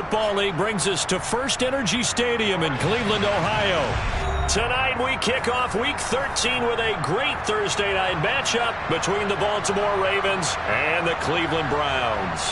Football League brings us to First Energy Stadium in Cleveland, Ohio. Tonight we kick off Week 13 with a great Thursday night matchup between the Baltimore Ravens and the Cleveland Browns.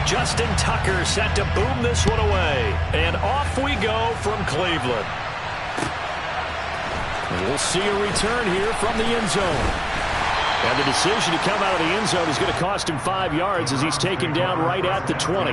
Justin Tucker set to boom this one away. And off we go from Cleveland. We'll see a return here from the end zone. And the decision to come out of the end zone is going to cost him 5 yards as he's taken down right at the 20.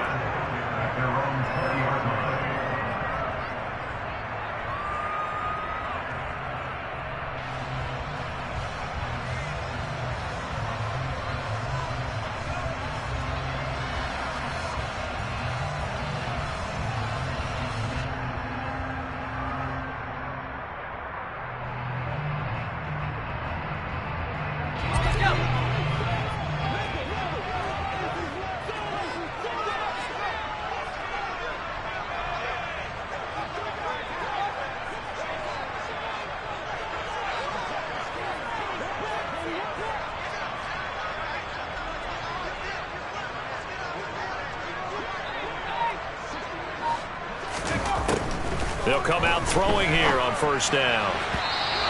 They'll come out throwing here on first down.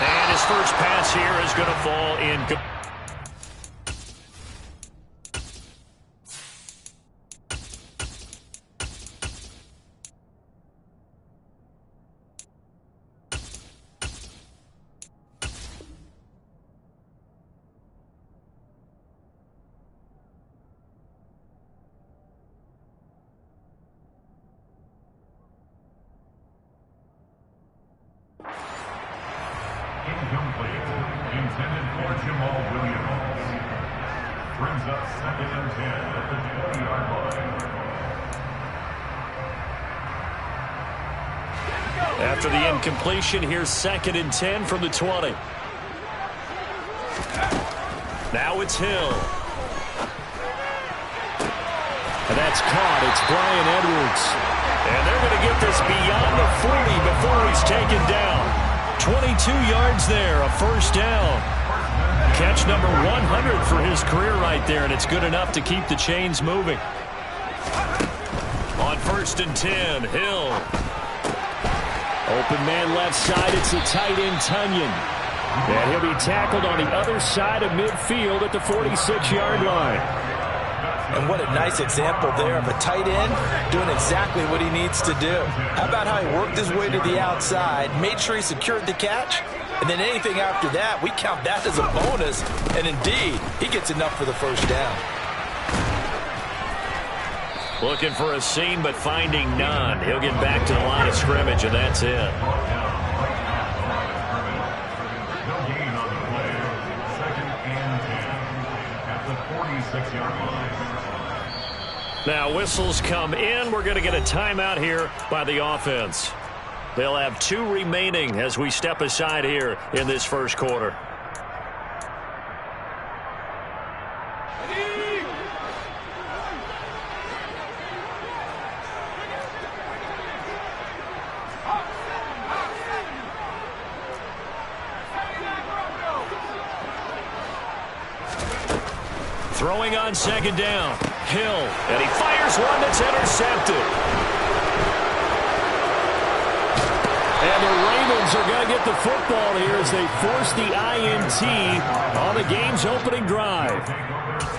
And his first pass here is going to fall in. Intended for Jamal Williams. Brings up 2nd and 10 at the 20-yard line. After the incompletion, here's 2nd and 10 from the 20. Now it's Hill. And that's caught. It's Bryan Edwards. And they're going to get this beyond the 40 before he's taken down. 22 yards there, a first down. Catch number 100 for his career right there, and it's good enough to keep the chains moving. On 1st and 10, Hill. Open man left side, it's the tight end Tonyan. And he'll be tackled on the other side of midfield at the 46-yard line. And what a nice example there of a tight end doing exactly what he needs to do. How about how he worked his way to the outside, made sure he secured the catch, and then anything after that, we count that as a bonus. And indeed, he gets enough for the first down. Looking for a seam, but finding none. He'll get back to the line of scrimmage, and that's it. No gain on the play. 2nd and 10 at the 46-yard line. Now whistles come in. We're going to get a timeout here by the offense. They'll have 2 remaining as we step aside here in this first quarter. Throwing on 2nd down. Hill, and he fires one that's intercepted. And the Ravens are going to get the football here as they force the INT on the game's opening drive.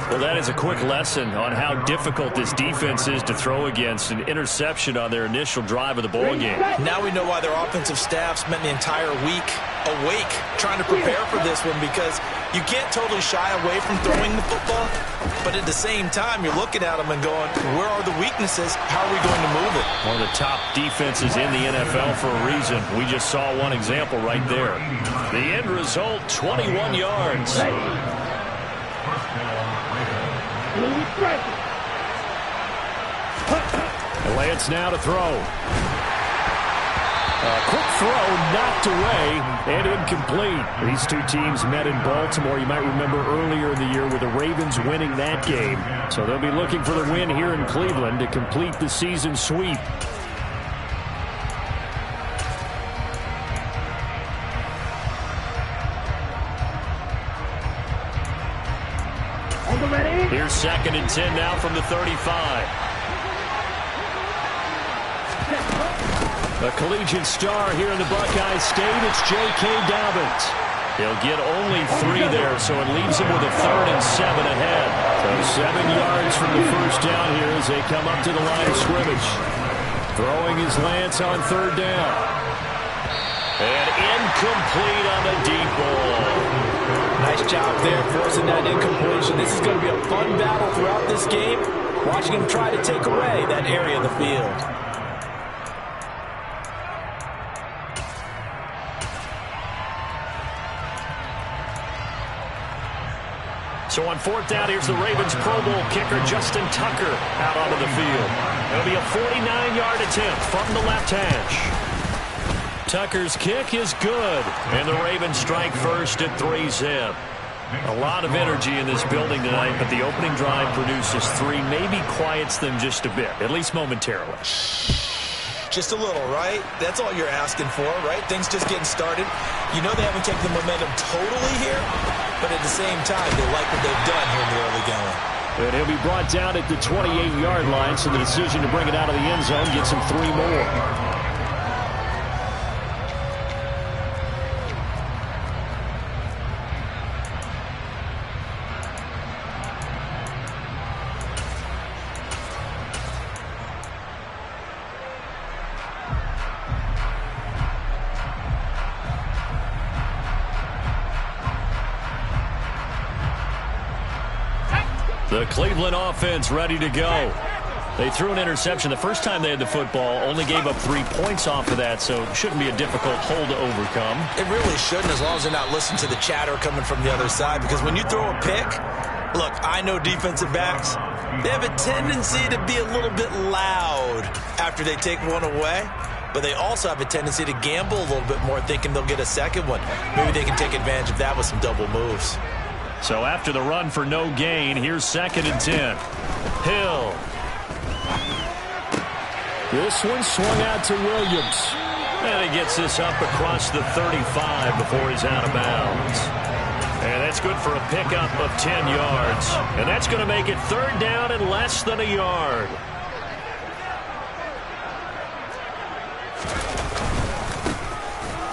Well, that is a quick lesson on how difficult this defense is to throw against. An interception on their initial drive of the ball game. Now we know why their offensive staff spent the entire week awake trying to prepare for this one, because you can't totally shy away from throwing the football, but at the same time, you're looking at them and going, where are the weaknesses? How are we going to move it? One of the top defenses in the NFL for a reason. We just saw one example right there. The end result, 21 yards. And Lance now to throw. Quick throw, knocked away, and incomplete. These two teams met in Baltimore. You might remember earlier in the year with the Ravens winning that game. So they'll be looking for the win here in Cleveland to complete the season sweep. Here's 2nd and 10 now from the 35. A collegiate star here in the Buckeye State, it's J.K. Dobbins. He'll get only 3 there, so it leaves him with a 3rd and 7 ahead. So 7 yards from the first down here as they come up to the line of scrimmage. Throwing his lance on 3rd down. And incomplete on the deep ball. Nice job there forcing that incompletion. This is going to be a fun battle throughout this game. Watching him try to take away that area of the field. So on 4th down, here's the Ravens Pro Bowl kicker Justin Tucker out onto the field. It'll be a 49-yard attempt from the left hash. Tucker's kick is good, and the Ravens strike first at 3-zip. A lot of energy in this building tonight, but the opening drive produces 3, maybe quiets them just a bit, at least momentarily. Just a little, right? That's all you're asking for, right? Things just getting started. You know they haven't taken the momentum totally here, but at the same time, they like what they've done here in the early going. And he'll be brought down at the 28-yard line, so the decision to bring it out of the end zone gets him 3 more. The Cleveland offense ready to go. They threw an interception the first time they had the football, only gave up 3 points off of that, so it shouldn't be a difficult hole to overcome. It really shouldn't, as long as they're not listening to the chatter coming from the other side, because when you throw a pick, look, I know defensive backs, they have a tendency to be a little bit loud after they take one away, but they also have a tendency to gamble a little bit more, thinking they'll get a second one. Maybe they can take advantage of that with some double moves. So after the run for no gain, here's 2nd and 10. Hill. This one swung out to Williams. And he gets this up across the 35 before he's out of bounds. And that's good for a pickup of 10 yards. And that's going to make it 3rd down and less than a yard.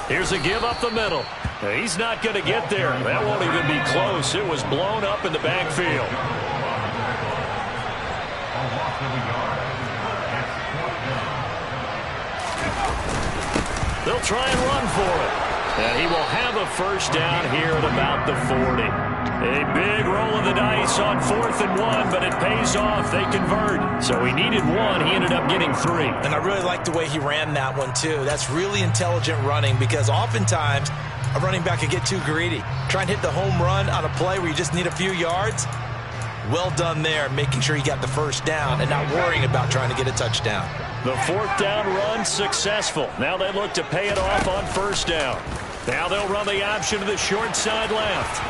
Here's a give up the middle. He's not going to get there. That won't even be close. It was blown up in the backfield. They'll try and run for it. And he will have a first down here at about the 40. A big roll of the dice on 4th and 1, but it pays off. They convert. So he needed 1. He ended up getting 3. And I really like the way he ran that one, too. That's really intelligent running, because oftentimes a running back could get too greedy. Try and hit the home run on a play where you just need a few yards. Well done there, making sure he got the first down and not worrying about trying to get a touchdown. The 4th down run successful. Now they look to pay it off on 1st down. Now they'll run the option to the short side left.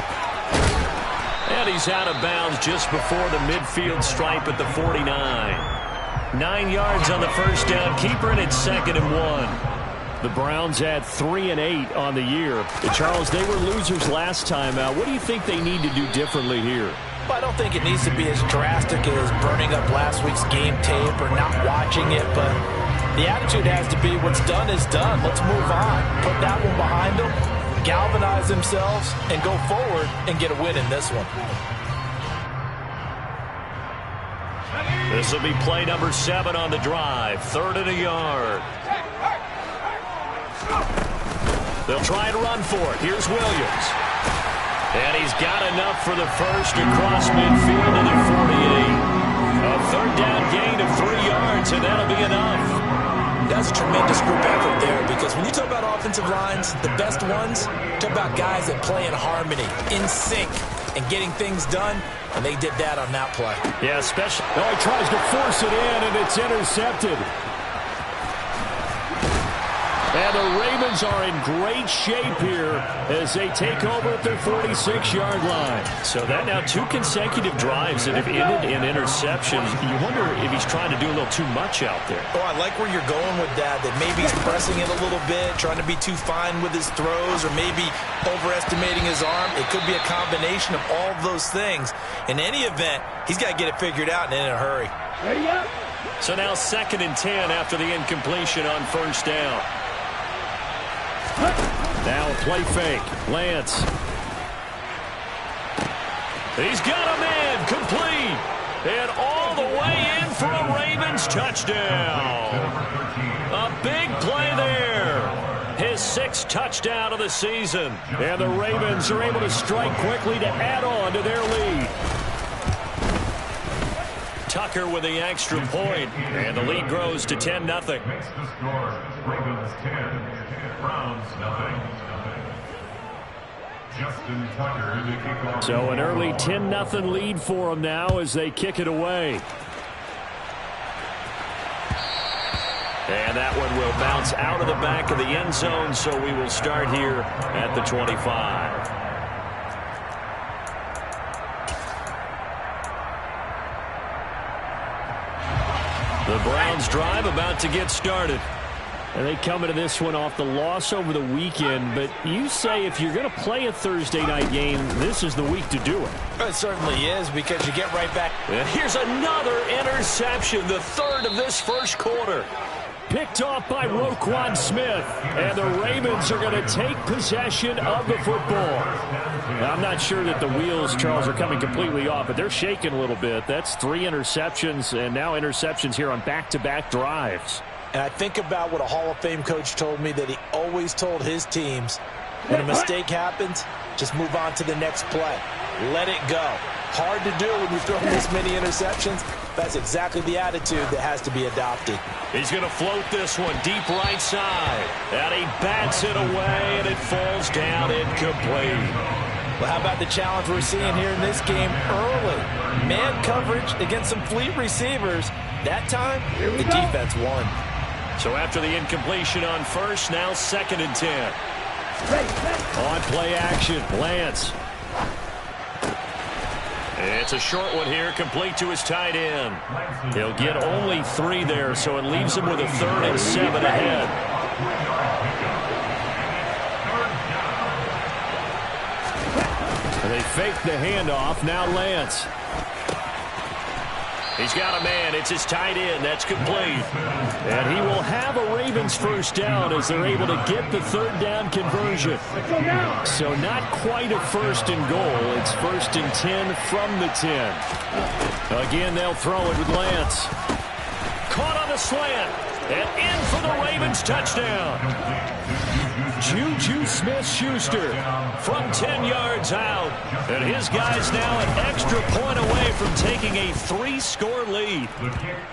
And he's out of bounds just before the midfield stripe at the 49. 9 yards on the first down. Keeper, and it's 2nd and 1. The Browns had 3 and 8 on the year. Charles, they were losers last time out. What do you think they need to do differently here? Well, I don't think it needs to be as drastic as burning up last week's game tape or not watching it, but the attitude has to be what's done is done. Let's move on. Put that one behind them, galvanize themselves, and go forward and get a win in this one. This will be play number 7 on the drive. 3rd and a yard. They'll try and run for it. Here's Williams. And he's got enough for the first across midfield to the 48. A 3rd down gain of 3 yards, and that'll be enough. That's a tremendous group effort there, because when you talk about offensive lines, the best ones, talk about guys that play in harmony, in sync, and getting things done, and they did that on that play. Yeah, especially. Oh, he tries to force it in, and it's intercepted. And the Ravens are in great shape here as they take over at their 46-yard line. So that now 2 consecutive drives that have ended in interceptions. You wonder if he's trying to do a little too much out there. Oh, I like where you're going with that maybe he's pressing it a little bit, trying to be too fine with his throws, or maybe overestimating his arm. It could be a combination of all of those things. In any event, he's got to get it figured out and in a hurry. So now 2nd and 10 after the incompletion on 1st down. Now a play fake. Lance. He's got a man complete. And all the way in for a Ravens touchdown. A big play there. His 6th touchdown of the season. And the Ravens are able to strike quickly to add on to their lead. Tucker with the extra point, and the lead grows to 10-0. Makes the score. Ravens 10, Browns 0. Justin Tucker to kick off. So an early 10-0 lead for them now as they kick it away. And that one will bounce out of the back of the end zone, so we will start here at the 25. The Browns drive about to get started. And they come into this one off the loss over the weekend. But you say if you're going to play a Thursday night game, this is the week to do it. It certainly is, because you get right back. And here's another interception, the 3rd of this first quarter. Picked off by Roquan Smith. And the Ravens are going to take possession of the football. Now, I'm not sure that the wheels, Charles, are coming completely off, but they're shaking a little bit. That's 3 interceptions, and now interceptions here on back-to-back drives. And I think about what a Hall of Fame coach told me, that he always told his teams, when a mistake happens, just move on to the next play. Let it go. Hard to do when you're throwing this many interceptions. That's exactly the attitude that has to be adopted. He's going to float this one deep right side. And he bats it away, and it falls down incomplete. Well, how about the challenge we're seeing here in this game early? Man coverage against some fleet receivers. That time, the defense won. So after the incompletion on 1st, now 2nd and 10. On play action, Lance. It's a short one here, complete to his tight end. He'll get only 3 there, so it leaves him with a 3rd and 7 ahead. And they fake the handoff, now Lance. He's got a man. It's his tight end. That's complete. And he will have a Ravens 1st down as they're able to get the 3rd down conversion. So not quite a 1st and goal. It's 1st and 10 from the 10. Again, they'll throw it with Lance. Caught on the slant. And in for the Ravens touchdown. Juju Smith-Schuster from 10 yards out. And his guys now an extra point away from taking a 3-score lead.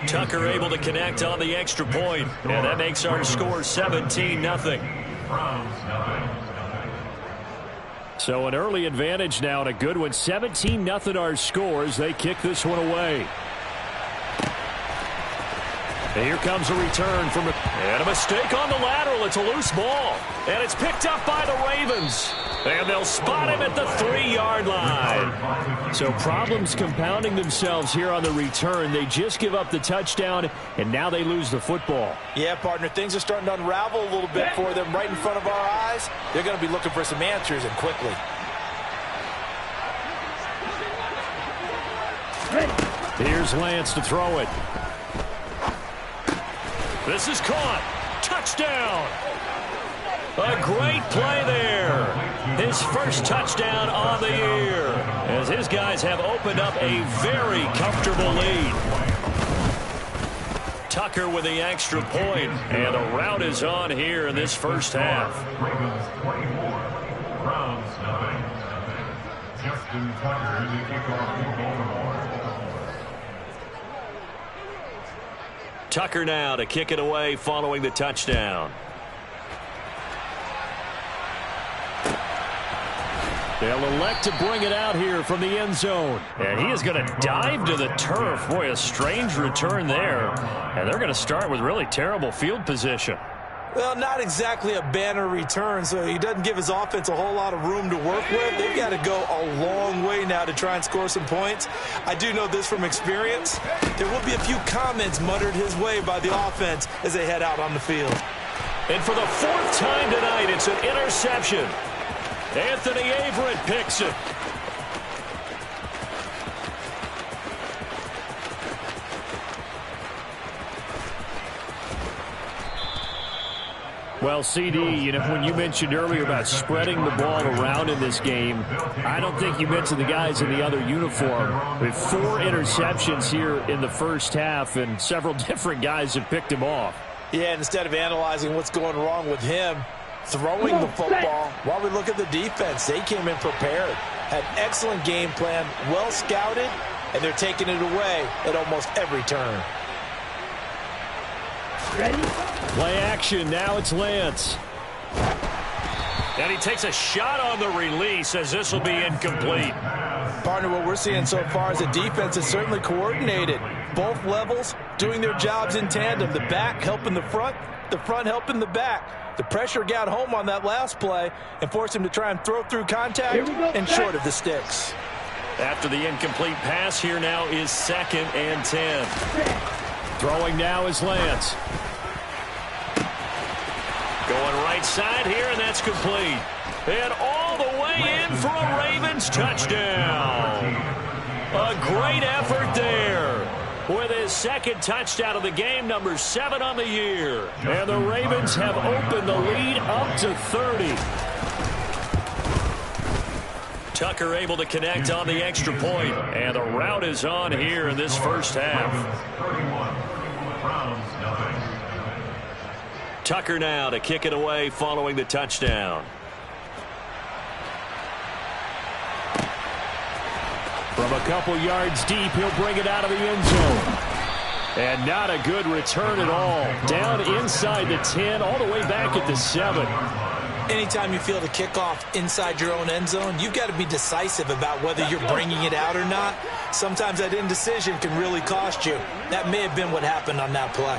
Tucker able to connect on the extra point. And that makes our score 17-0. So an early advantage now and a good one. 17-0 our scores. They kick this one away. And here comes a return from and a mistake on the lateral. It's a loose ball. And it's picked up by the Ravens. And they'll spot him at the 3-yard line. So problems compounding themselves here on the return. They just give up the touchdown, and now they lose the football. Yeah, partner, things are starting to unravel a little bit for them right in front of our eyes. They're going to be looking for some answers, and quickly. Here's Lance to throw it. This is caught. Touchdown. A great play there. His 1st touchdown on the year, as his guys have opened up a very comfortable lead. Tucker with the extra point, and the route is on here in this 1st half. Ravens 24, Browns 0. Justin Tucker to kick off for Baltimore. Tucker now to kick it away following the touchdown. They'll elect to bring it out here from the end zone. And he is going to dive to the turf. Boy, a strange return there. And they're going to start with really terrible field position. Well, not exactly a banner return, so he doesn't give his offense a whole lot of room to work with. They've got to go a long way now to try and score some points. I do know this from experience. There will be a few comments muttered his way by the offense as they head out on the field. And for the fourth time tonight, it's an interception. Anthony Averett picks it. Well, CD, you know, when you mentioned earlier about spreading the ball around in this game, I don't think you mentioned the guys in the other uniform. With 4 interceptions here in the first half, and several different guys have picked him off. Yeah, instead of analyzing what's going wrong with him, throwing the football, while we look at the defense, they came in prepared. Had an excellent game plan, well scouted, and they're taking it away at almost every turn. Ready? Play action. Now it's Lance. And he takes a shot on the release as this will be incomplete. Partner, what we're seeing so far is the defense is certainly coordinated. Both levels doing their jobs in tandem. The back helping the front helping the back. The pressure got home on that last play and forced him to try and throw through contact and short of the sticks. After the incomplete pass, here now is 2nd and 10. Throwing now is Lance. Going right side here, and that's complete. And all the way in for a Ravens touchdown. A great effort there. With his 2nd touchdown of the game, number 7 on the year. And the Ravens have opened the lead up to 30. Tucker able to connect on the extra point. And the route is on here in this first half. Tucker now to kick it away following the touchdown. From a couple yards deep, he'll bring it out of the end zone. And not a good return at all. Down inside the 10, all the way back at the 7. Anytime you feel the kickoff inside your own end zone, you've got to be decisive about whether you're bringing it out or not. Sometimes that indecision can really cost you. That may have been what happened on that play.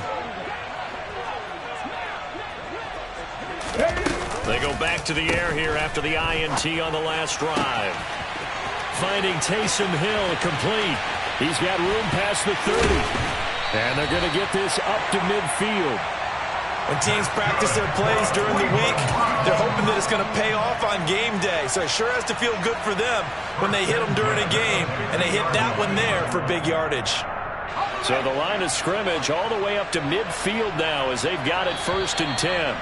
They go back to the air here after the INT on the last drive. Finding Taysom Hill complete. He's got room past the 30. And they're going to get this up to midfield. When teams practice their plays during the week, they're hoping that it's going to pay off on game day. So it sure has to feel good for them when they hit them during a game, and they hit that one there for big yardage. So the line of scrimmage all the way up to midfield now as they've got it 1st and 10.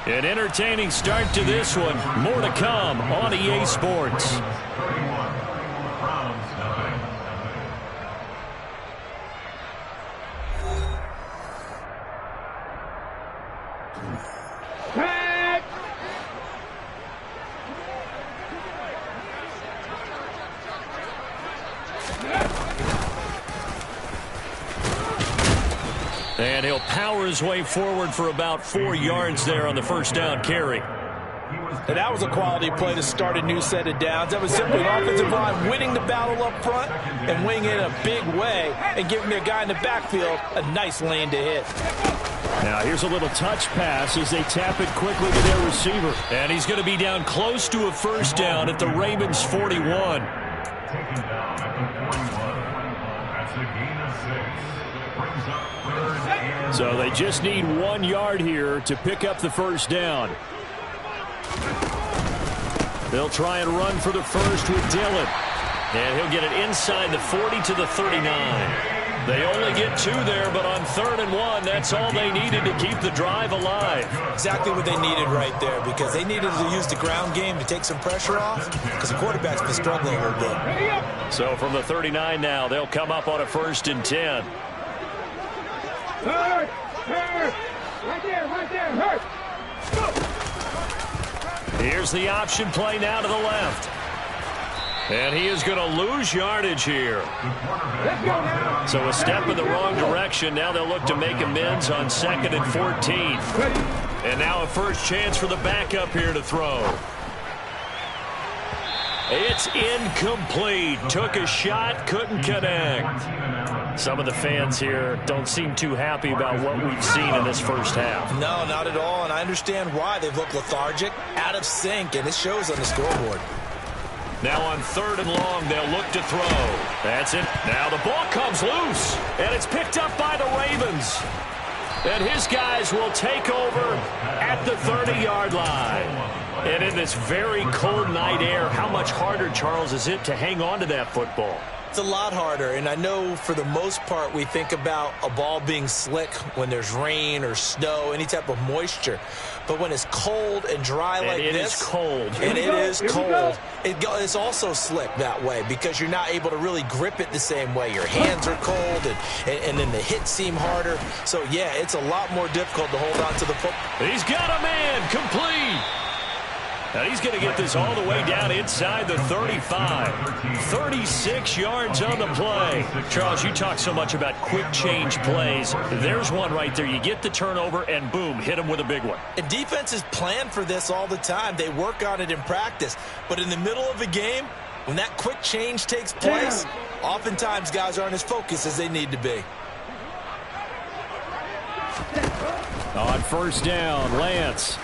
An entertaining start to this one. More to come on EA Sports. And he'll power his way forward for about 4 yards there on the first down carry. And that was a quality play to start a new set of downs. That was simply an offensive line winning the battle up front and winning it in a big way and giving their guy in the backfield a nice lane to hit. Now here's a little touch pass as they tap it quickly to their receiver. And he's going to be down close to a first down at the Ravens 41. Taken down at the 41. That's a gain of 6. Brings up 3rd and 10. So they just need 1 yard here to pick up the first down. They'll try and run for the first with Dillon. And he'll get it inside the 40 to the 39. They only get 2 there, but on 3rd and 1, that's all they needed to keep the drive alive. Exactly what they needed right there, because they needed to use the ground game to take some pressure off, because the quarterback's been struggling a little bit. So from the 39 now, they'll come up on a 1st and 10. Hurt! Right there, hurt! Here's the option play now to the left. And he is going to lose yardage here. So a step in the wrong direction. Now they'll look to make amends on 2nd and 14. And now a first chance for the backup here to throw. It's incomplete. Took a shot, couldn't connect. Some of the fans here don't seem too happy about what we've seen in this first half. No, not at all, and I understand why. They've looked lethargic, out of sync, and it shows on the scoreboard. Now on 3rd and long, they'll look to throw. That's it. Now the ball comes loose, and it's picked up by the Ravens. And his guys will take over at the 30-yard line. And in this very cold night air, how much harder, Charles, is it to hang on to that football? It's a lot harder, and I know for the most part we think about a ball being slick when there's rain or snow, any type of moisture. But when it's cold and dry like this, it is cold. And it is cold. It's also slick that way because you're not able to really grip it the same way. Your hands are cold, and then the hits seem harder. So, yeah, it's a lot more difficult to hold on to the football. He's got a man complete. And he's going to get this all the way down inside the 35. 36 yards on the play. Charles, you talk so much about quick change plays. There's one right there. You get the turnover, and boom, hit him with a big one. And defenses plan for this all the time. They work on it in practice. But in the middle of a game, when that quick change takes place, oftentimes guys aren't as focused as they need to be. On 1st down, Lance.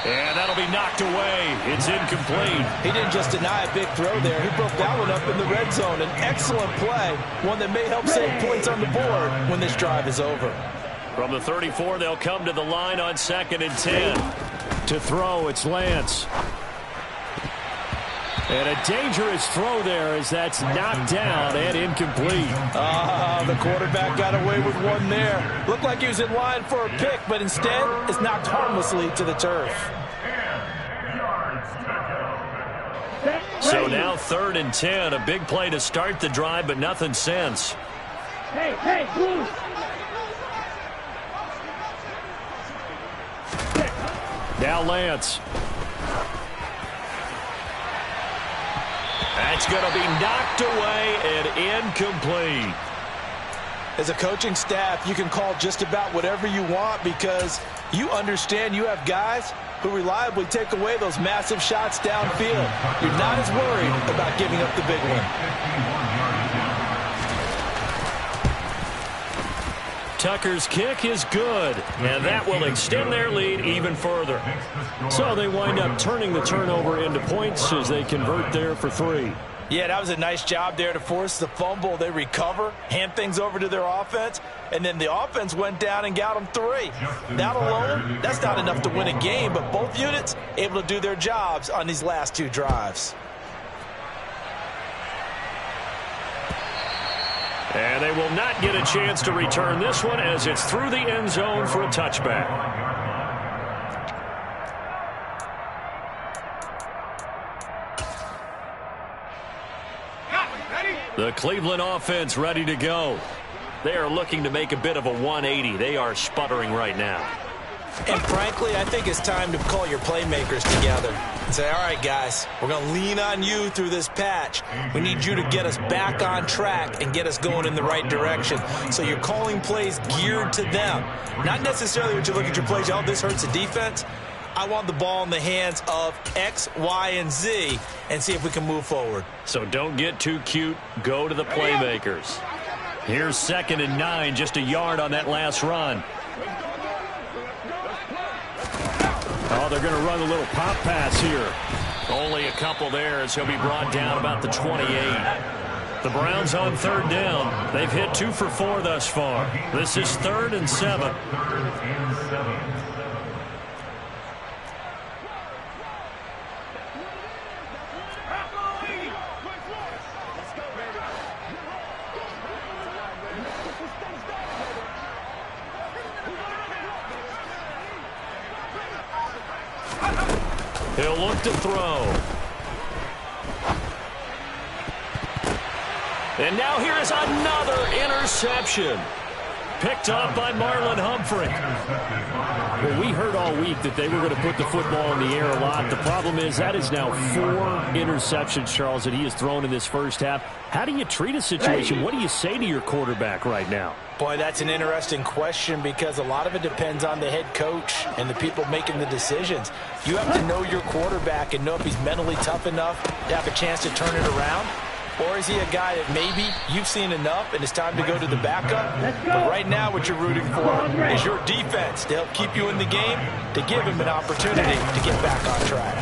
And that'll be knocked away. It's incomplete. He didn't just deny a big throw there. He broke that one up in the red zone. An excellent play, one that may help save points on the board when this drive is over. From the 34, they'll come to the line on 2nd and 10. To throw, it's Lance. And a dangerous throw there as that's knocked down and incomplete. The quarterback got away with one there. Looked like he was in line for a pick, but instead it's knocked harmlessly to the turf. So now 3rd and 10, a big play to start the drive, but nothing since. Hey, Bruce. Now Lance. That's going to be knocked away and incomplete. As a coaching staff, you can call just about whatever you want because you understand you have guys who reliably take away those massive shots downfield. You're not as worried about giving up the big one. Tucker's kick is good, and that will extend their lead even further. So they wind up turning the turnover into points as they convert there for 3. Yeah, that was a nice job there to force the fumble. They recover, hand things over to their offense, and then the offense went down and got them 3. That alone, that's not enough to win a game, but both units able to do their jobs on these last 2 drives. And they will not get a chance to return this one as it's through the end zone for a touchback. The Cleveland offense ready to go. They are looking to make a bit of a 180. They are sputtering right now. And frankly, I think it's time to call your playmakers together and say, all right, guys, we're going to lean on you through this patch. We need you to get us back on track and get us going in the right direction. So you're calling plays geared to them. Not necessarily when you look at your plays, oh, this hurts the defense. I want the ball in the hands of X, Y, and Z and see if we can move forward. So don't get too cute. Go to the playmakers. Here's 2nd and 9, just a yard on that last run. Oh, they're going to run a little pop pass here. Only a couple there as he'll be brought down about the 28. The Browns on 3rd down. They've hit 2 for 4 thus far. This is 3rd and 7. He'll look to throw. And now here is another interception. Picked up by Marlon Humphrey. Well, we heard all week that they were going to put the football in the air a lot. The problem is that is now 4 interceptions, Charles, that he has thrown in this first half. How do you treat a situation? What do you say to your quarterback right now? Boy, that's an interesting question because a lot of it depends on the head coach and the people making the decisions. You have to know your quarterback and know if he's mentally tough enough to have a chance to turn it around. Or is he a guy that maybe you've seen enough and it's time to go to the backup? But right now what you're rooting for is your defense to help keep you in the game, to give him an opportunity to get back on track.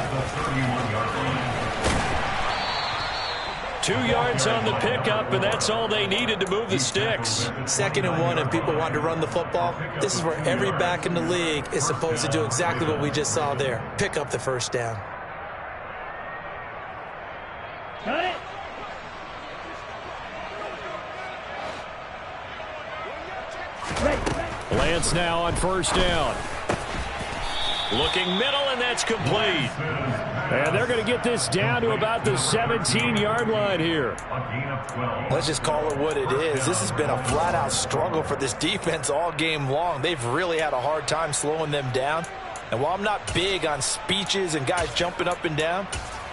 2 yards on the pickup, and that's all they needed to move the sticks. 2nd and 1, and people want to run the football. This is where every back in the league is supposed to do exactly what we just saw there. Pick up the first down. Cut it. Lance now on first down. Looking middle, and that's complete. And they're going to get this down to about the 17-yard line here. Let's just call it what it is. This has been a flat-out struggle for this defense all game long. They've really had a hard time slowing them down. And while I'm not big on speeches and guys jumping up and down,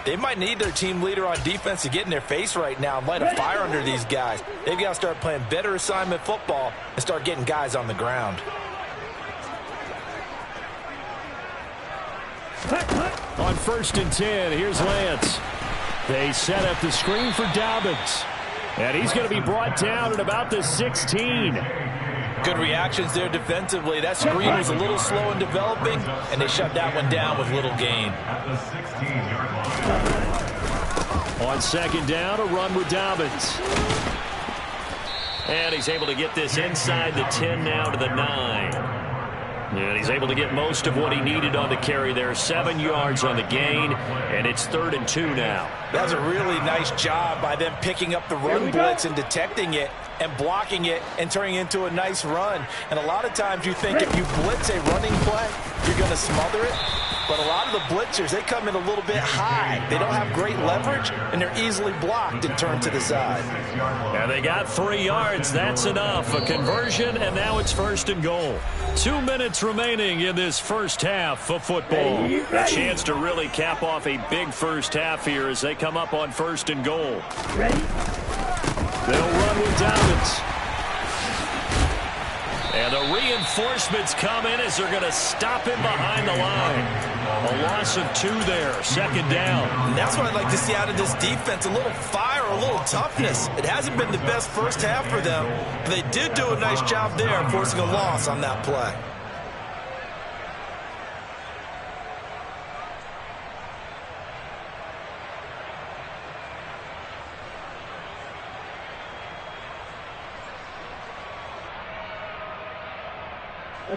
they might need their team leader on defense to get in their face right now and light a fire under these guys. They've got to start playing better assignment football and start getting guys on the ground. On 1st and 10, here's Lance. They set up the screen for Dobbins. And he's going to be brought down at about the 16. Good reactions there defensively. That screen was a little slow in developing, and they shut that one down with little gain. On 2nd down, a run with Dobbins. And he's able to get this inside the 10 now to the 9. And he's able to get most of what he needed on the carry there. 7 yards on the gain, and it's 3rd and 2 now. That was a really nice job by them picking up the run blitz and detecting it and blocking it and turning it into a nice run. And a lot of times you think if you blitz a running play, you're going to smother it. But a lot of the blitzers, they come in a little bit high. They don't have great leverage, and they're easily blocked and turned to the side. And they got 3 yards. That's enough. A conversion, and now it's 1st and goal. 2 minutes remaining in this first half of football. A chance to really cap off a big first half here as they come up on 1st and goal. They'll run with Dobbins. And the reinforcements come in as they're going to stop him behind the line. A loss of 2 there, 2nd down. And that's what I'd like to see out of this defense, a little fire, a little toughness. It hasn't been the best first half for them, but they did do a nice job there forcing a loss on that play.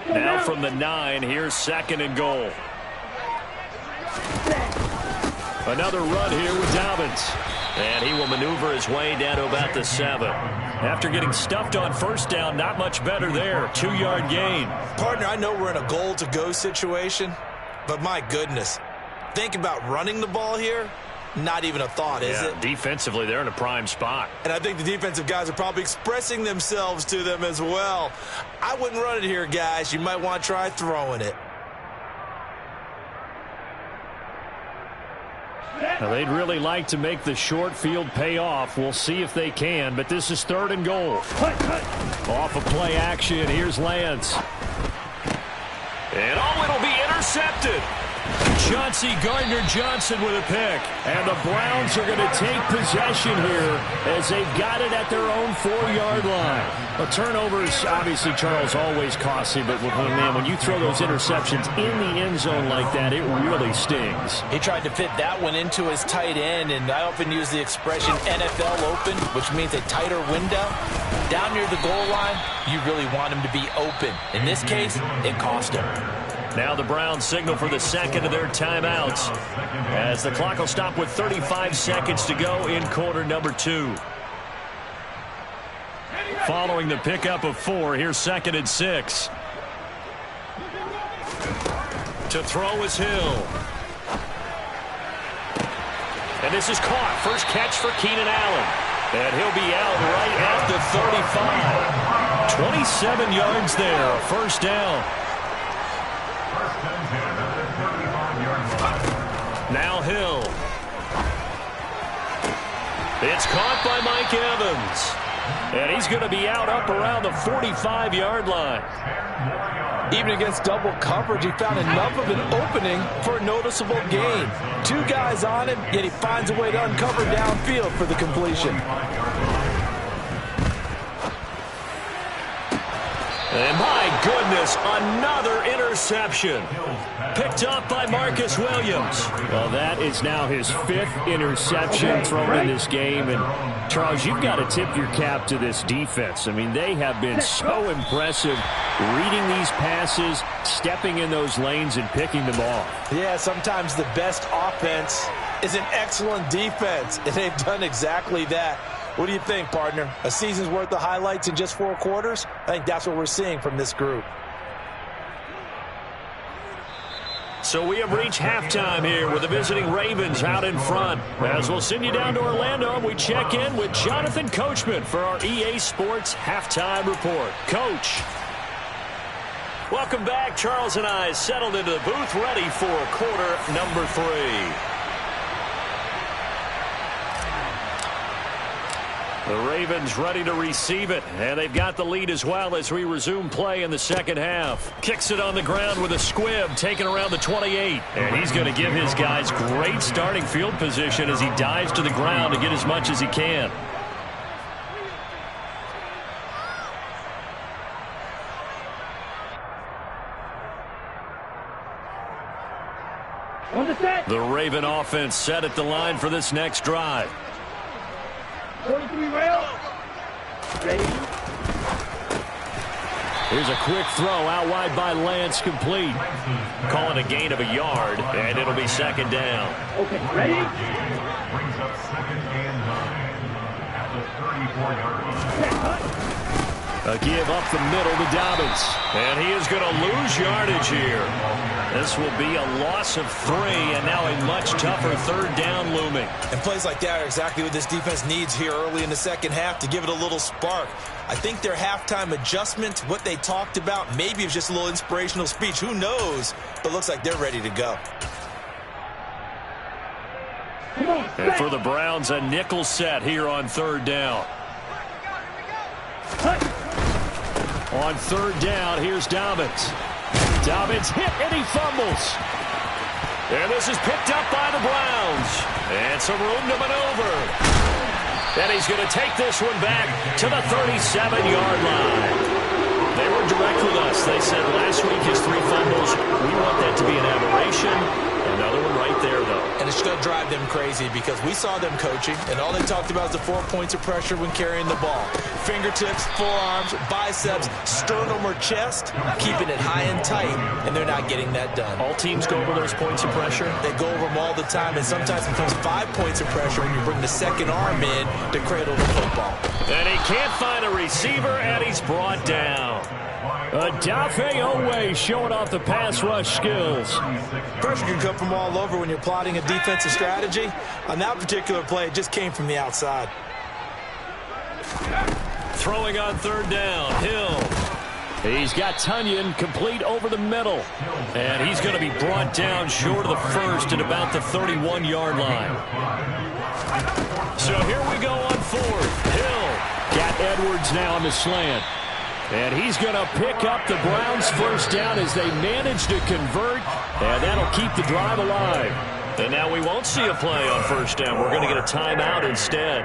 Now from the 9, here's 2nd and goal. Another run here with Dobbins. And he will maneuver his way down to about the 7. After getting stuffed on first down, not much better there. 2-yard gain. Partner, I know we're in a goal-to-go situation, but my goodness, think about running the ball here. Not even a thought, is it? Defensively, they're in a prime spot. And I think the defensive guys are probably expressing themselves to them as well. I wouldn't run it here, guys. You might want to try throwing it. Now, they'd really like to make the short field pay off. We'll see if they can, but this is 3rd and goal. Off of play action, here's Lance. And it'll be intercepted. Chauncey Gardner-Johnson with a pick. And the Browns are going to take possession here as they've got it at their own 4-yard line. Well, turnovers, obviously, Charles, always costly, but man, when you throw those interceptions in the end zone like that, it really stings. He tried to fit that one into his tight end, and I often use the expression NFL open, which means a tighter window. Down near the goal line, you really want him to be open. In this case, it cost him. Now the Browns signal for the 2nd of their timeouts as the clock will stop with 35 seconds to go in quarter number 2. Following the pickup of 4, here's 2nd and 6. To throw is Hill. And this is caught. First catch for Keenan Allen. And he'll be out right at the 35. 27 yards there, first down. Now Hill. It's caught by Mike Evans. And he's going to be out up around the 45-yard line. Even against double coverage, he found enough of an opening for a noticeable gain. 2 guys on him, yet he finds a way to uncover downfield for the completion. And my goodness, another interception. Picked up by Marcus Williams. Well, that is now his 5th interception thrown in this game. And, Charles, you've got to tip your cap to this defense. I mean, they have been so impressive reading these passes, stepping in those lanes, and picking them off. Yeah, sometimes the best offense is an excellent defense, and they've done exactly that. What do you think, partner? A season's worth of highlights in just 4 quarters? I think that's what we're seeing from this group. So we have reached halftime here with the visiting Ravens out in front. As we'll send you down to Orlando, we check in with Jonathan Coachman for our EA Sports Halftime Report. Coach. Welcome back. Charles and I settled into the booth ready for quarter number 3. The Ravens ready to receive it, and they've got the lead as well as we resume play in the second half. Kicks it on the ground with a squib, taken around the 28. And he's going to give his guys great starting field position as he dives to the ground to get as much as he can. The Raven offense set at the line for this next drive. 43 rail. Ready. Here's a quick throw out wide by Lance, complete. Calling a gain of a yard, and it'll be second down. Okay, ready? Brings up 2nd and 9 at the 34-yard line. A give up the middle to Dobbins. And he is going to lose yardage here. This will be a loss of 3, and now a much tougher 3rd down looming. And plays like that are exactly what this defense needs here early in the second half to give it a little spark. I think their halftime adjustment, what they talked about, maybe it was just a little inspirational speech. Who knows? But looks like they're ready to go. And for the Browns, a nickel set here on 3rd down. On 3rd down, here's Dobbins. Dobbins hit, and he fumbles. And this is picked up by the Browns. And some room to maneuver. And he's going to take this one back to the 37-yard line. They were direct with us. They said last week his 3 fumbles. We want that to be an aberration. Another one right there, though. And it's going to drive them crazy because we saw them coaching, and all they talked about is the 4 points of pressure when carrying the ball. Fingertips, forearms, biceps, sternum or chest, keeping it high and tight, and they're not getting that done. All teams go over those points of pressure? They go over them all the time, and sometimes it becomes 5 points of pressure when you bring the second arm in to cradle the football. And he can't find a receiver, and he's brought down. Odafe Oweh showing off the pass rush skills. Pressure can come from all over when you're plotting a defensive strategy. On that particular play, it just came from the outside. Throwing on 3rd down, Hill. He's got Tunyon complete over the middle. And he's going to be brought down short of the 1st at about the 31-yard line. So here we go on 4th. Hill got Edwards now on the slant. And he's going to pick up the Browns' 1st down as they manage to convert. And that'll keep the drive alive. And now we won't see a play on 1st down. We're going to get a timeout instead.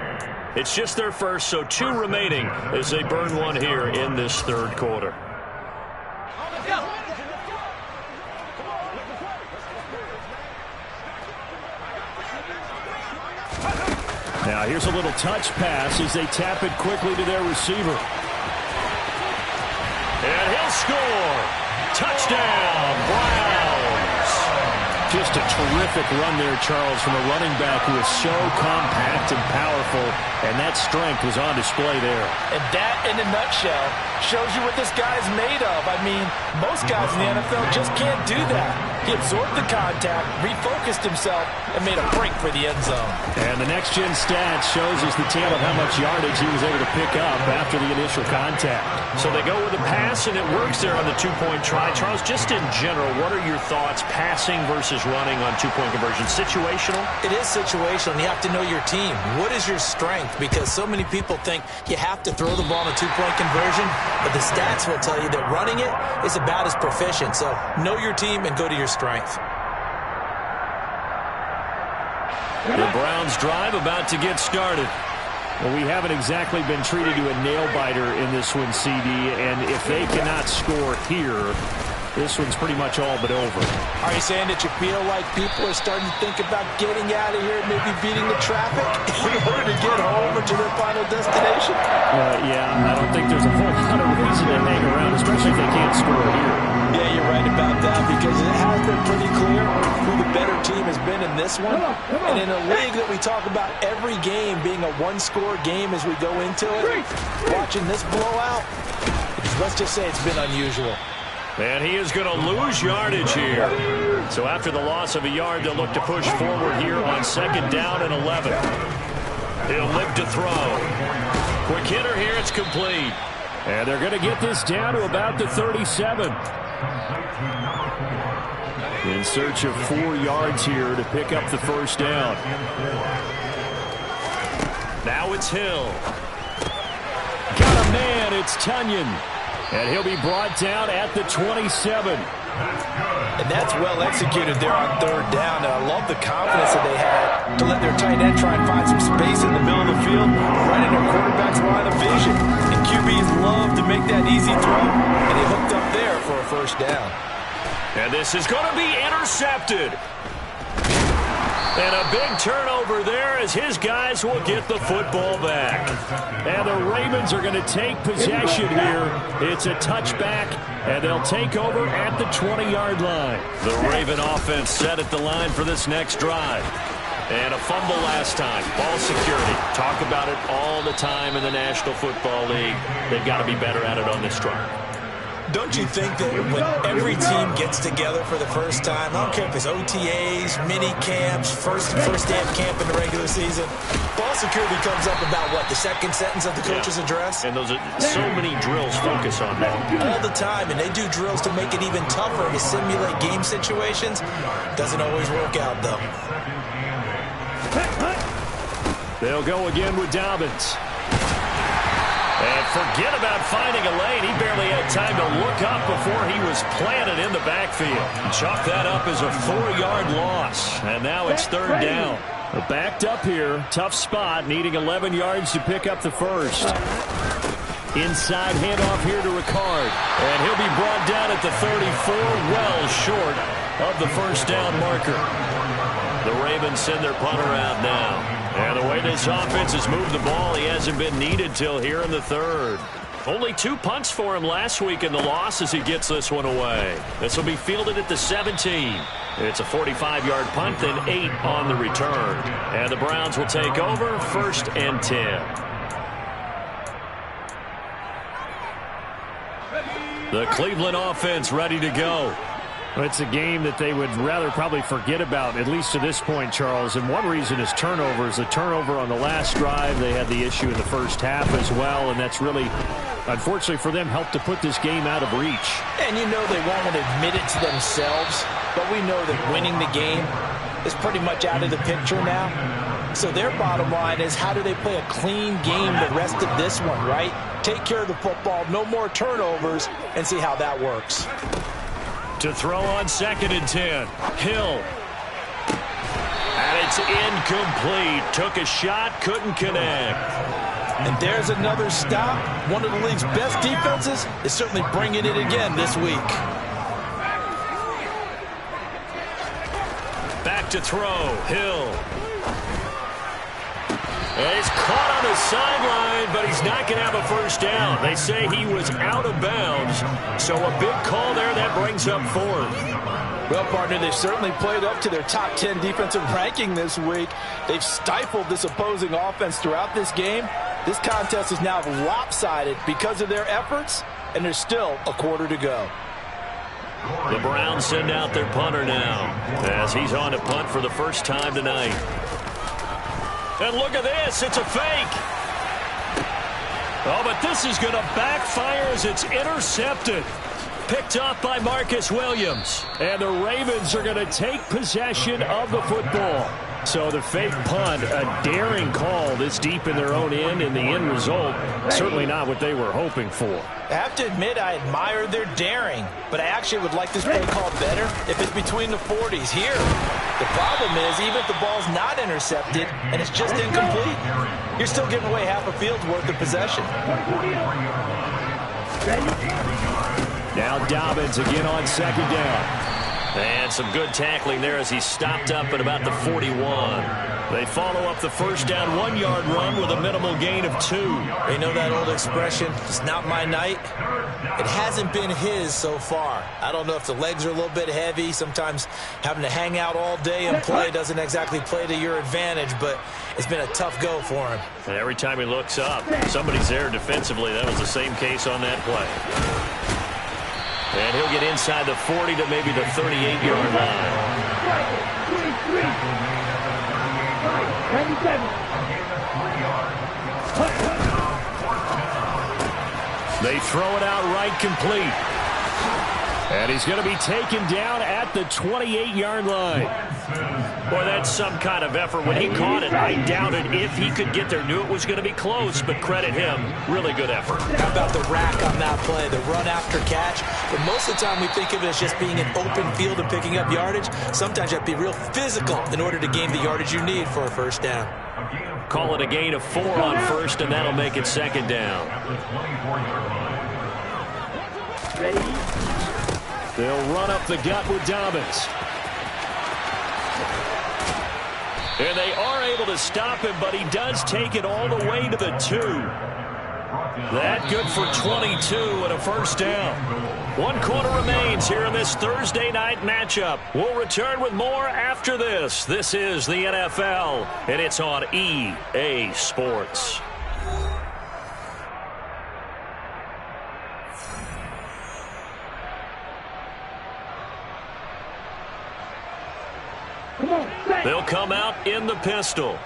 It's just their first, so 2 remaining as they burn one here in this 3rd quarter. Now here's a little touch pass as they tap it quickly to their receiver. And he'll score. Touchdown, Browns. Just a terrific run there, Charles, from a running back who is so compact and powerful, and that strength was on display there. And that, in a nutshell, shows you what this guy's made of. I mean, most guys in the NFL just can't do that. He absorbed the contact, refocused himself, and made a break for the end zone. And the next-gen stat shows us the tale of how much yardage he was able to pick up after the initial contact. So they go with the pass, and it works there on the 2-point try. Charles, just in general, what are your thoughts, passing versus is running on two-point conversion? Situational? It is situational, and you have to know your team. What is your strength? Because so many people think you have to throw the ball in a two-point conversion, but the stats will tell you that running it is about as proficient. So know your team and go to your strength. The Browns drive about to get started. Well, we haven't exactly been treated to a nail-biter in this one, CD, and if they cannot score here, this one's pretty much all but over. Are you saying that you feel like people are starting to think about getting out of here, maybe beating the traffic in order to get home or to their final destination? Yeah, I don't think there's a whole lot of reason to hang around, especially if they can't score here. Yeah, you're right about that, because it has been pretty clear who the better team has been in this one. And in a league that we talk about every game being a one-score game as we go into it, watching this blowout, let's just say it's been unusual. And he is going to lose yardage here. So after the loss of a yard, they'll look to push forward here on 2nd down and 11. He'll live to throw. Quick hitter here, it's complete. And they're going to get this down to about the 37. In search of 4 yards here to pick up the first down. Now it's Hill. Got a man, it's Tunyon. And he'll be brought down at the 27. And that's well executed there on 3rd down. And I love the confidence that they had to let their tight end try and find some space in the middle of the field, right in their quarterback's line of vision. And QBs love to make that easy throw, and he hooked up there for a first down. And this is going to be intercepted. And a big turnover there as his guys will get the football back. And the Ravens are going to take possession here. It's a touchback, and they'll take over at the 20-yard line. The Raven offense set at the line for this next drive. And a fumble last time. Ball security. Talk about it all the time in the National Football League. They've got to be better at it on this drive. Don't you think that when every team gets together for the first time, I don't care if it's OTAs, mini camps, first day of camp in the regular season, ball security comes up about what, the second sentence of the coach's address? And those are so many drills focus on that. All the time, and they do drills to make it even tougher to simulate game situations. Doesn't always work out, though. They'll go again with Dobbins. And forget about finding a lane. He barely had time to look up before he was planted in the backfield. Chalk that up as a 4-yard loss. And now it's 3rd down. They're backed up here. Tough spot, needing 11 yards to pick up the first. Inside handoff here to Ricard. And he'll be brought down at the 34, well short of the first down marker. The Ravens send their punter out now. And the way this offense has moved the ball, he hasn't been needed till here in the 3rd. Only 2 punts for him last week in the loss as he gets this one away. This will be fielded at the 17. It's a 45-yard punt, then 8 on the return. And the Browns will take over 1st and 10. The Cleveland offense ready to go. Well, it's a game that they would rather probably forget about, at least to this point, Charles. And one reason is turnovers. The turnover on the last drive, they had the issue in the first half as well, and that's really, unfortunately for them, helped to put this game out of reach. And you know they won't admit it to themselves, but we know that winning the game is pretty much out of the picture now. So their bottom line is, how do they play a clean game the rest of this one, right? Take care of the football, no more turnovers, and see how that works. To throw on 2nd and 10. Hill. And it's incomplete. Took a shot, couldn't connect. And there's another stop. One of the league's best defenses is certainly bringing it again this week. Back to throw. Hill. And he's caught on the sideline, but he's not going to have a first down. They say he was out of bounds. So a big call there that brings up 4th. Well, partner, they've certainly played up to their top 10 defensive ranking this week. They've stifled this opposing offense throughout this game. This contest is now lopsided because of their efforts, and there's still a quarter to go. The Browns send out their punter now as he's on to punt for the first time tonight. And look at this, it's a fake. Oh, but this is going to backfire as it's intercepted. Picked off by Marcus Williams. And the Ravens are going to take possession of the football. So the fake punt, a daring call this deep in their own end, and the end result, certainly not what they were hoping for. I have to admit I admire their daring, but I actually would like this play called better if it's between the 40s here. The problem is, even if the ball's not intercepted and it's just incomplete, you're still giving away half a field's worth of possession. Now Dobbins again on second down. And some good tackling there as he stopped up at about the 41. They follow up the first down 1-yard run with a minimal gain of 2. You know that old expression, it's not my night? It hasn't been his so far. I don't know if the legs are a little bit heavy. Sometimes having to hang out all day and play doesn't exactly play to your advantage, but it's been a tough go for him. And every time he looks up, somebody's there defensively. That was the same case on that play. And he'll get inside the 40 to maybe the 38-yard line. 97. They throw it out right complete. And he's going to be taken down at the 28-yard line. Boy, that's some kind of effort. When he caught it, I doubted if he could get there. Knew it was going to be close, but credit him. Really good effort. How about the rack on that play, the run after catch? But most of the time we think of it as just being an open field and picking up yardage. Sometimes you have to be real physical in order to gain the yardage you need for a first down. Call it a gain of 4 on first, and that'll make it second down. They'll run up the gut with Dobbins. And they are able to stop him, but he does take it all the way to the 2. That good for 22 and a first down. 1 quarter remains here in this Thursday night matchup. We'll return with more after this. This is the NFL, and it's on EA Sports. They'll come out in the pistol.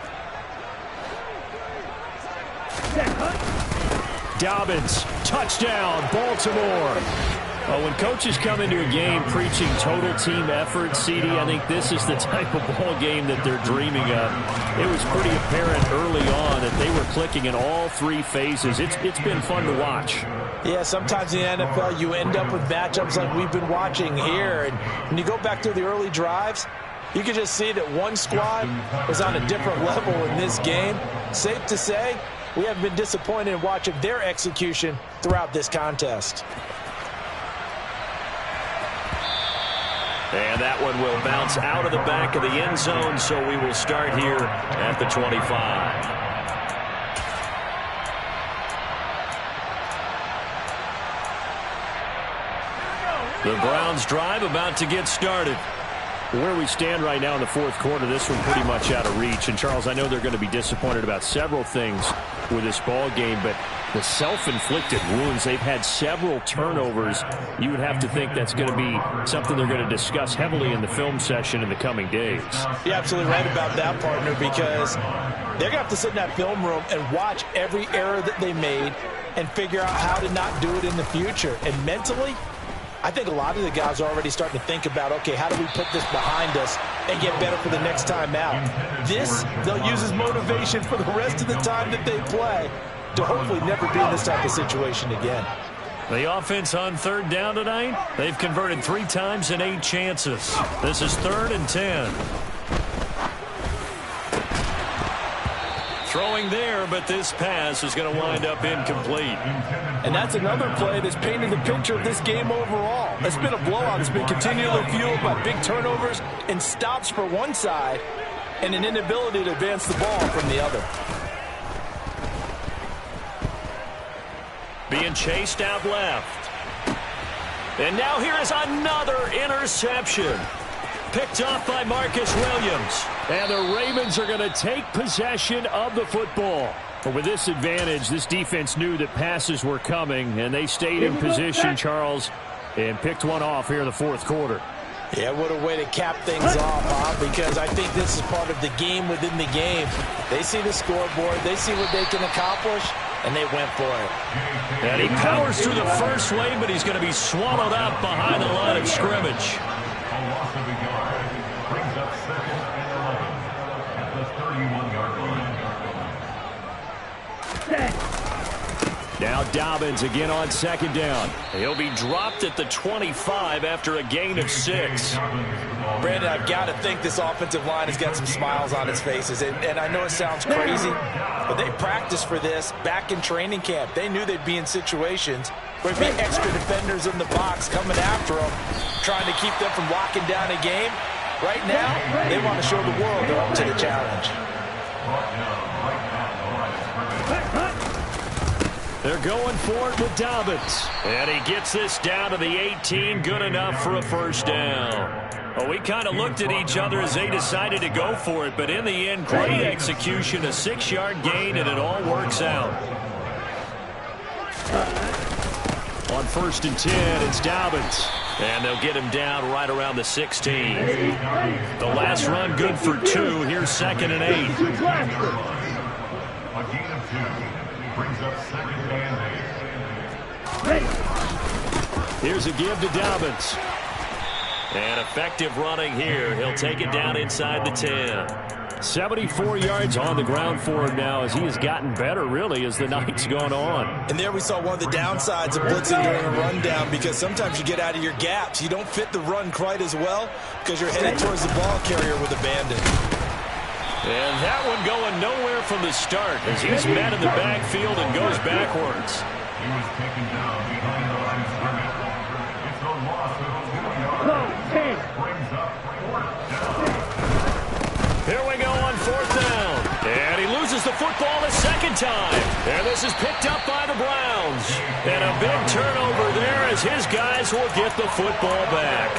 Dobbins, touchdown, Baltimore. When coaches come into a game preaching total team effort, CD, I think this is the type of ball game that they're dreaming of. It was pretty apparent early on that they were clicking in all 3 phases. It's been fun to watch. Yeah, sometimes in the NFL you end up with matchups like we've been watching here. And when you go back to the early drives, you can just see that one squad was on a different level in this game. Safe to say, we haven't been disappointed in watching their execution throughout this contest. And that one will bounce out of the back of the end zone, so we will start here at the 25. The Browns drive about to get started. Where we stand right now in the fourth quarter, this one pretty much out of reach. And, Charles, I know they're going to be disappointed about several things with this ball game, but the self-inflicted wounds, they've had several turnovers. You would have to think that's going to be something they're going to discuss heavily in the film session in the coming days. You're absolutely right about that, partner, because they're going to have to sit in that film room and watch every error that they made and figure out how to not do it in the future. And mentally, I think a lot of the guys are already starting to think about, okay, how do we put this behind us and get better for the next time out? This, they'll use as motivation for the rest of the time that they play to hopefully never be in this type of situation again. The offense on third down tonight, they've converted 3 times in 8 chances. This is 3rd and 10. Throwing there, but this pass is going to wind up incomplete. And that's another play that's painted the picture of this game overall. It's been a blowout. It's been continually fueled by big turnovers and stops for one side and an inability to advance the ball from the other. Being chased out left. And now here is another interception. Picked off by Marcus Williams. And the Ravens are going to take possession of the football. But with this advantage, this defense knew that passes were coming, and they stayed in position, Charles, and picked one off here in the fourth quarter. Yeah, what a way to cap things off, Bob, because I think this is part of the game within the game. They see the scoreboard, they see what they can accomplish, and they went for it. And he powers through the first wave, but he's going to be swallowed up behind the line of scrimmage. A loss of a yard brings up 2nd and 11 at the 31-yard line. Now Dobbins again on 2nd down. He'll be dropped at the 25 after a gain of 6. Brandon, I've got to think this offensive line has got some smiles on its faces. And I know it sounds crazy, but they practiced for this back in training camp. They knew they'd be in situations where there'd be extra defenders in the box coming after them, trying to keep them from locking down a game. Right now, they want to show the world they're up to the challenge. They're going for it with Dobbins. And he gets this down to the 18, good enough for a first down. Well, we kind of looked at each other as they decided to go for it, but in the end, great execution, a 6-yard gain, and it all works out. On 1st and 10, it's Dobbins. And they'll get him down right around the 16. The last run good for 2. Here's 2nd and 8. A gain of 2. Brings up 2nd and 8. Here's a give to Dobbins. And effective running here. He'll take it down inside the 10. 74 yards on the ground for him now as he has gotten better, really, as the night's gone on. And there we saw one of the downsides of blitzing during a rundown, because sometimes you get out of your gaps. You don't fit the run quite as well because you're headed towards the ball carrier with abandon. And that one going nowhere from the start as he's met in the backfield and goes backwards. He was taken down behind the line of scrimmage. It's a loss of 2 yards. Brings up 4th down. Here we go on 4th down. And he loses the football a 2nd time. And this is picked up by the Browns. And a big turnover there as his guys will get the football back.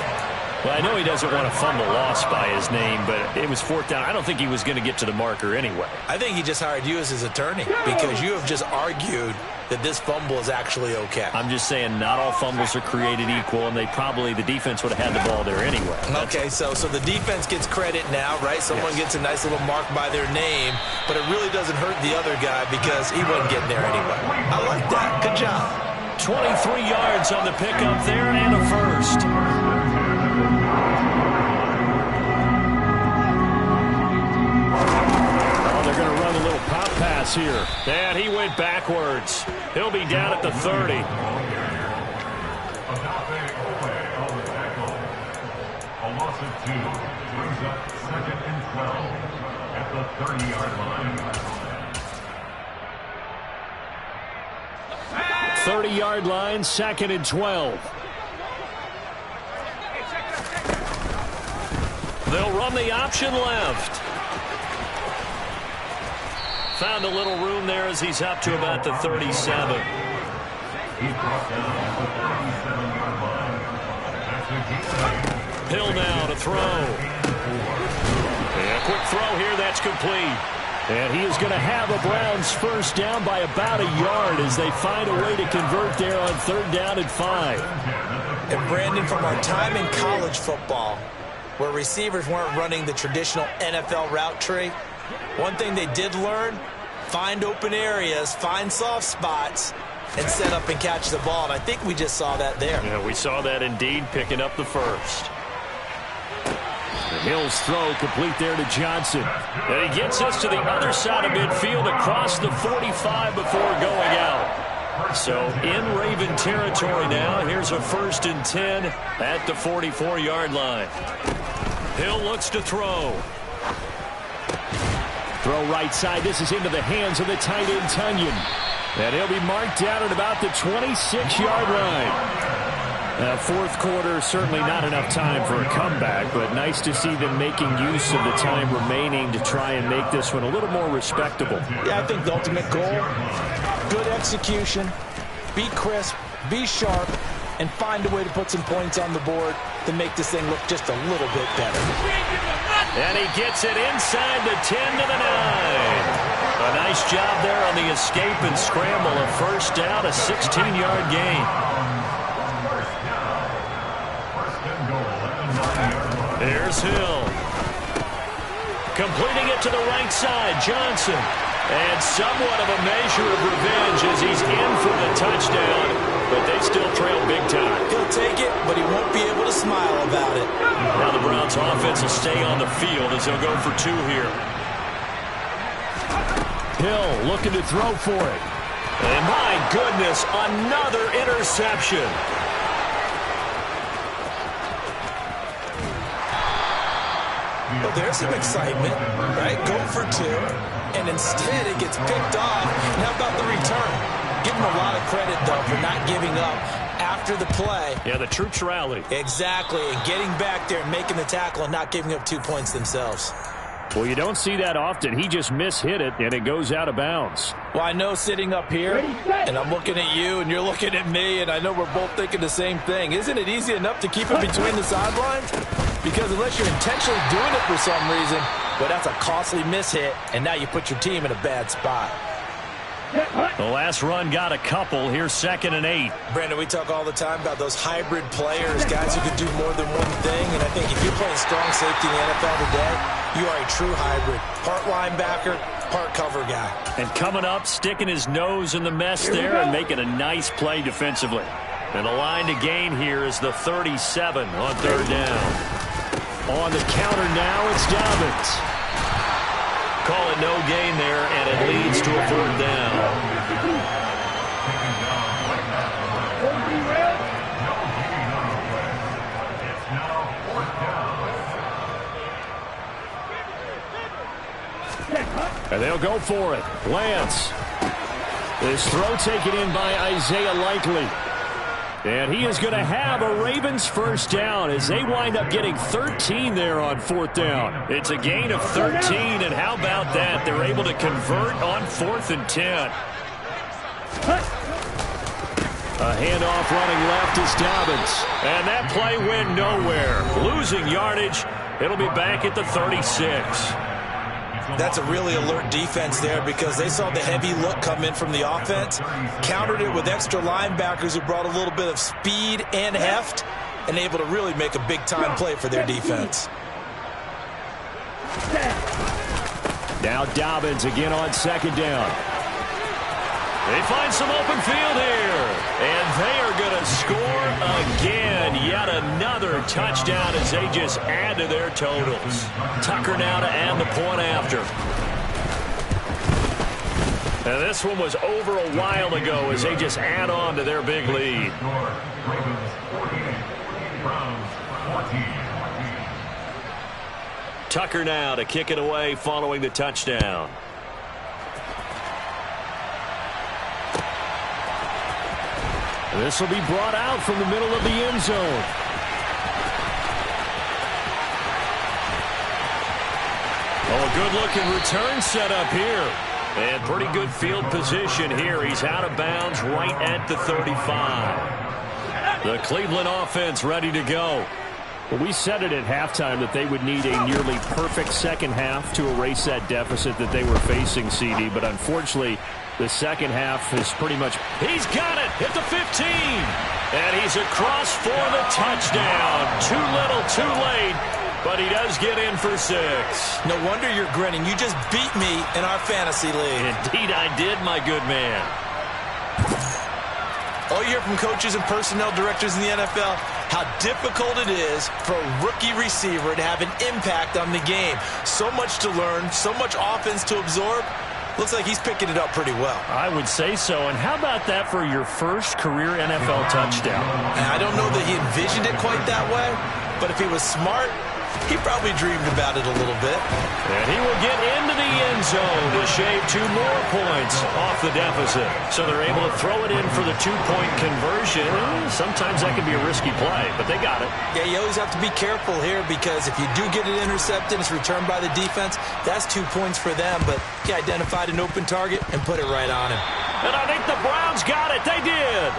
Well, I know he doesn't want to fumble loss by his name, but it was 4th down. I don't think he was going to get to the marker anyway. I think he just hired you as his attorney because you have just argued that this fumble is actually okay. I'm just saying not all fumbles are created equal, and the defense would have had the ball there anyway. Okay, so the defense gets credit now, right? Someone gets a nice little mark by their name, but it really doesn't hurt the other guy because he wasn't getting there anyway. I like that. Good job. 23 yards on the pickup there and a first. They're going to run a little pop pass here. And he went backwards. He'll be down at the 30. A loss of 2 brings up 2nd and 12 at the 30-yard line. 30-yard line, 2nd and 12. They'll run the option left. Found a little room there as he's up to about the 37. He's brought down at the 37-yard line. That's a gain. Hill now to throw. And a quick throw here, that's complete. And he is going to have a Browns first down by about a yard as they find a way to convert there on 3rd down and 5. And Brandon, from our time in college football, where receivers weren't running the traditional NFL route tree, one thing they did learn, find open areas, find soft spots, and set up and catch the ball. And I think we just saw that there. Yeah, we saw that indeed, picking up the first. Hill's throw complete there to Johnson. And he gets us to the other side of midfield across the 45 before going out. So in Raven territory now. Here's a 1st and 10 at the 44-yard line. Hill looks to throw. Throw right side. This is into the hands of the tight end, Tunyon. And he'll be marked down at about the 26-yard line. 4th quarter, certainly not enough time for a comeback, but nice to see them making use of the time remaining to try and make this one a little more respectable. Yeah, I think the ultimate goal, good execution, be crisp, be sharp, and find a way to put some points on the board to make this thing look just a little bit better. And he gets it inside the 10 to the 9. A nice job there on the escape and scramble. A first down, a 16-yard gain. There's Hill. Completing it to the right side, Johnson. And somewhat of a measure of revenge as he's in for the touchdown, but they still trail big time. He'll take it, but he won't be able to smile about it. Now the Browns offense will stay on the field as they'll go for 2 here. Hill looking to throw for it. And my goodness, another interception. Well, there's some excitement, right? Go for 2, and instead it gets picked off. And how about the return? Give him a lot of credit, though, for not giving up after the play. Yeah, the troops rally. Exactly, and getting back there and making the tackle and not giving up 2 points themselves. Well, you don't see that often. He just mishit it, and it goes out of bounds. Well, I know sitting up here, and I'm looking at you, and you're looking at me, and I know we're both thinking the same thing. Isn't it easy enough to keep it between the sidelines? Because unless you're intentionally doing it for some reason, well, that's a costly mishit, and now you put your team in a bad spot. The last run got a couple. Here's 2nd and 8. Brandon, we talk all the time about those hybrid players, guys who can do more than one thing. And I think if you're playing strong safety in the NFL today, you are a true hybrid. Part linebacker, part cover guy. And coming up, sticking his nose in the mess there and making a nice play defensively. And the line to gain here is the 37 on 3rd down. On the counter now, it's Dobbins. Call it no gain there, and it leads to a 4th down. And they'll go for it. Lance. This throw taken in by Isaiah Likely. And he is going to have a Ravens 1st down as they wind up getting 13 there on 4th down. It's a gain of 13, and how about that? They're able to convert on 4th and 10. A handoff running left is Dobbins. And that play went nowhere. Losing yardage. It'll be back at the 36. That's a really alert defense there because they saw the heavy look come in from the offense, countered it with extra linebackers who brought a little bit of speed and heft, and able to really make a big-time play for their defense. Now Dobbins again on 2nd down. They find some open field here, and they are going to score again. Yet another touchdown as they just add to their totals. Tucker now to add the point after. And this one was over a while ago as they just add on to their big lead. Tucker now to kick it away following the touchdown. This will be brought out from the middle of the end zone. Oh, a good-looking return set up here. And pretty good field position here. He's out of bounds right at the 35. The Cleveland offense ready to go. Well, we said it at halftime that they would need a nearly perfect second half to erase that deficit that they were facing, CD. But unfortunately, the second half is pretty much... He's got it at the 15. And he's across for the touchdown. Too little, too late. But he does get in for 6. No wonder you're grinning. You just beat me in our fantasy league. Indeed I did, my good man. All you hear from coaches and personnel directors in the NFL, how difficult it is for a rookie receiver to have an impact on the game. So much to learn, so much offense to absorb. Looks like he's picking it up pretty well. I would say so. And how about that for your first career NFL touchdown? And I don't know that he envisioned it quite that way, but if he was smart, he probably dreamed about it a little bit. And he will get into the end zone to shave 2 more points off the deficit. So they're able to throw it in for the 2-point conversion. Sometimes that can be a risky play, but they got it. Yeah, you always have to be careful here because if you do get it intercepted, it's returned by the defense, that's 2 points for them. But he identified an open target and put it right on him. And I think the Browns got it. They did.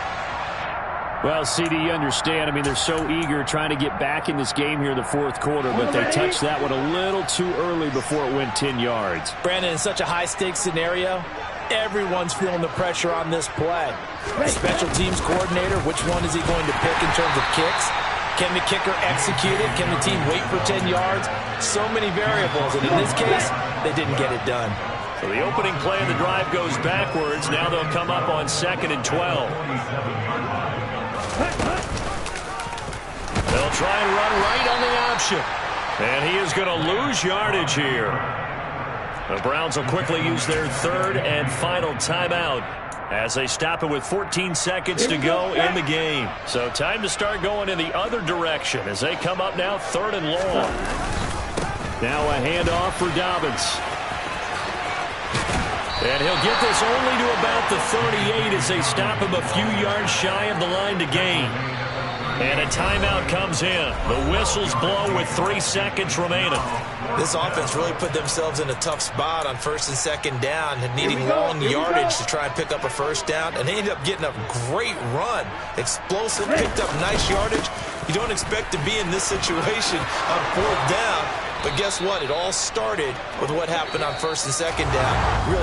Well, CD, you understand. I mean, they're so eager trying to get back in this game here in the 4th quarter, but they touched that one a little too early before it went 10 yards. Brandon, in such a high-stakes scenario, everyone's feeling the pressure on this play. The special teams coordinator, which one is he going to pick in terms of kicks? Can the kicker execute it? Can the team wait for 10 yards? So many variables, and in this case, they didn't get it done. So the opening play of the drive goes backwards. Now they'll come up on 2nd and 12. They'll try and run right on the option. And he is going to lose yardage here. The Browns will quickly use their third and final timeout as they stop it with 14 seconds to go in the game. So time to start going in the other direction as they come up now 3rd and long. Now a handoff for Dobbins. And he'll get this only to about the 38 as they stop him a few yards shy of the line to gain. And a timeout comes in. The whistles blow with 3 seconds remaining. This offense really put themselves in a tough spot on 1st and 2nd down and needing long yardage to try and pick up a first down. And they ended up getting a great run. Explosive, picked up nice yardage. You don't expect to be in this situation on 4th down. But guess what? It all started with what happened on 1st and 2nd down. Really